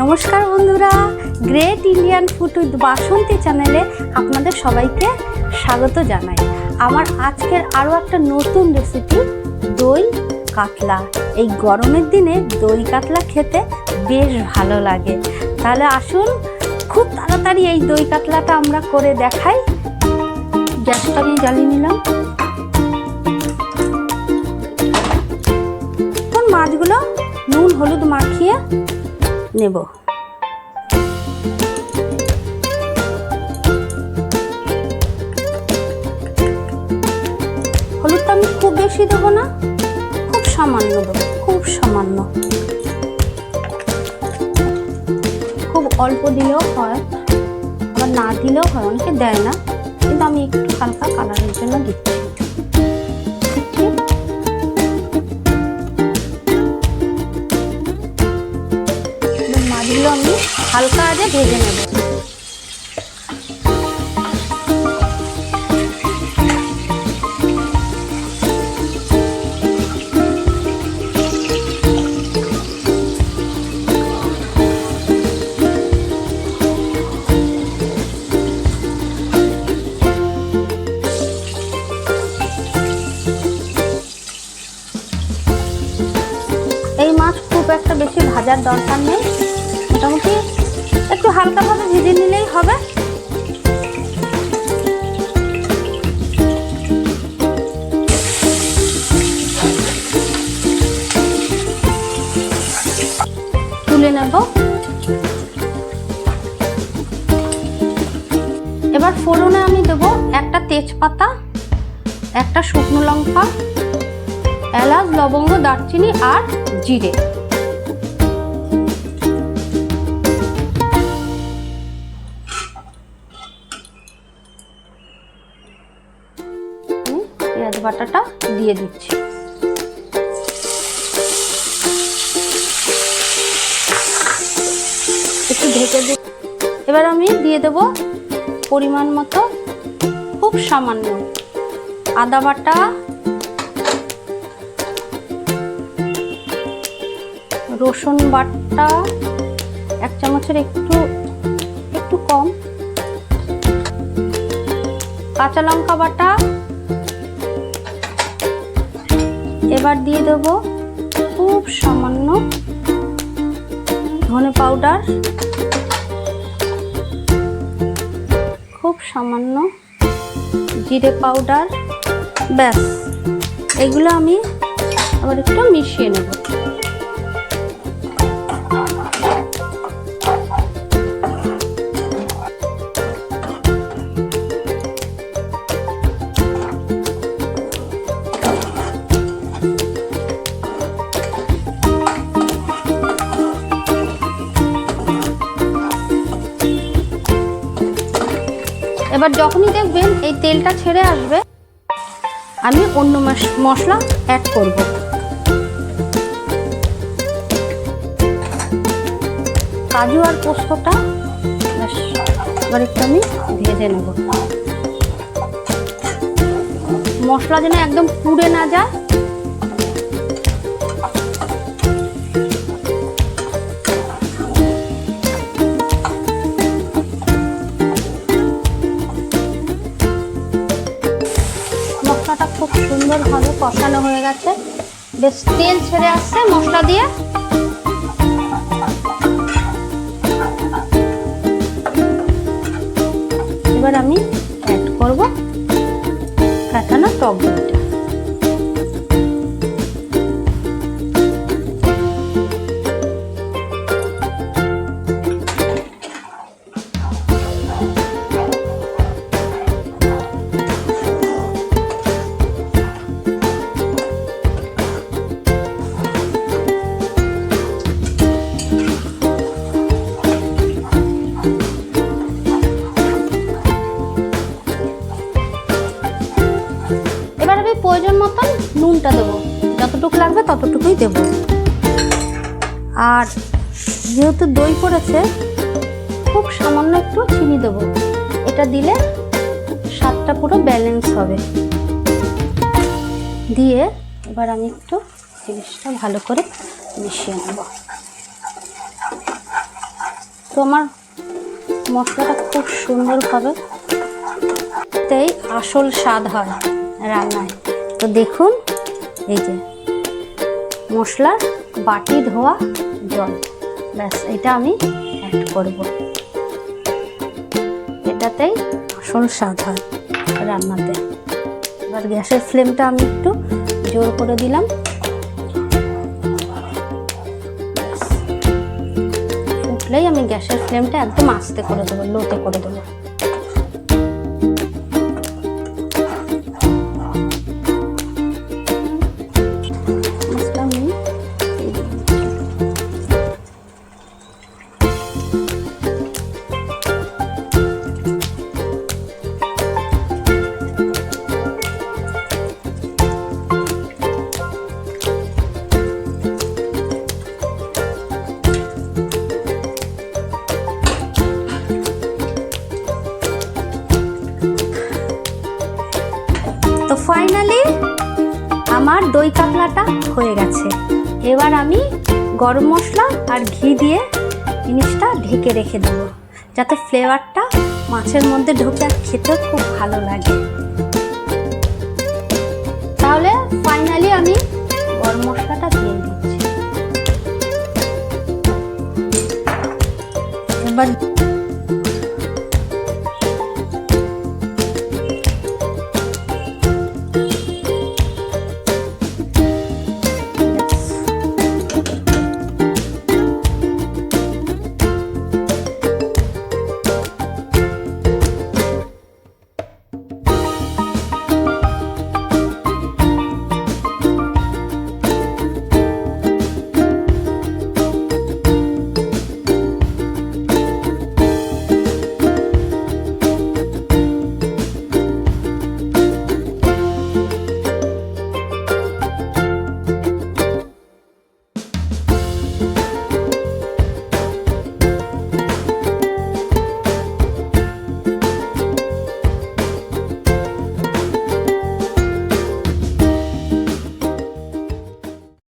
নমস্কার বন্ধুরা, great Indian food with বাসন্তী চ্যানেলে আপনাদের সবাইকে স্বাগত জানাই। আমার আজকের আরও একটা নতুন রেসিপি দই কাতলা। এই গরমের দিনে দই কাতলা খেতে বেশ ভালো লাগে। তাহলে আসুন খুব তাড়াতাড়ি এই দই কাতলাটা আমরা করে দেখাই। গ্যাসটা আমি জ্বালিয়ে নিলাম। এখন মাছগুলো নুন হলুদ মাখিয়ে নেব। হলুদটা আমি খুব বেশি দেবো না, খুব সামান্য দেবো, খুব সামান্য। খুব অল্প দিলেও হয়, আবার না দিলেও হয়, অনেকে দেয় না, কিন্তু আমি একটু হালকা কালারের জন্য দিচ্ছি। মাছগুলো আমি হালকা আগে ভেজে নেব। এই মাছ খুব একটা বেশি ভাজার দরকার নেই, মোটামুটি একটু হালকাভাবে ভেজে নিলেই হবে। তুলে নেব। এবার ফোড়নে আমি দেব একটা তেজপাতা, একটা শুকনো লঙ্কা, এলাচ, লবঙ্গ, দারচিনি আর জিরে। পেঁয়াজ বাটাটা দিয়ে দিচ্ছি। একটু ঢেকে দিই। এবার আমি দিয়ে দেব পরিমাণ মতো, খুব সামান্য আদা বাটা, রসুন বাটা এক চামচের একটু কম, কাঁচা লঙ্কা বাটা। এবার দিয়ে দেব খুব সামান্য ধনে পাউডার, খুব সামান্য জিরে পাউডার। ব্যাস, এগুলো আমি আবার একটু মিশিয়ে নেব। এবার যখনই দেখবেন এই তেলটা ছেড়ে আসবে, আমি অন্য মশলা অ্যাড করব। কাজু আর পোস্তটা এবার একটু আমি ভেজে নেব। মশলা যেন একদম পুড়ে না যায়। মশলাটা খুব সুন্দরভাবে কষানো হয়ে গেছে, বেশ তেল ছেড়ে আসছে মশলা দিয়ে। এবার আমি অ্যাড করব কাটানো টক দইটা। প্রয়োজন মতন নুনটা দেবো, যতটুকু লাগবে ততটুকুই দেব। আর যেহেতু দই পড়েছে, খুব সামান্য একটু চিনি দেবো। এটা দিলে স্বাদটা পুরো ব্যালেন্স হবে। দিয়ে এবার আমি একটু জিনিসটা ভালো করে মিশিয়ে নেব। আমার মশলাটা খুব সুন্দরভাবে তাই আসল স্বাদ হয় রান্নায়। তো দেখুন এই যে মশলার বাটি ধোয়া জল, ব্যাস এটা আমি অ্যাড করব। এটাতেই আসল স্বাদ হয় রান্নাতে। এবার গ্যাসের ফ্লেমটা আমি একটু জোর করে দিলাম। ফুটলেই আমি গ্যাসের ফ্লেমটা একদম আস্তে করে দেবো, লোতে করে দেবো। তো ফাইনালি আমার দই কাতলাটা হয়ে গেছে। এবার আমি গরম মশলা আর ঘি দিয়ে জিনিসটা ঢেকে রেখে দেবো, যাতে ফ্লেভারটা মাছের মধ্যে ঢোকে আর খেতেও খুব ভালো লাগে। তাহলে ফাইনালি আমি গরম মশলাটা দিয়ে দিচ্ছি। এবার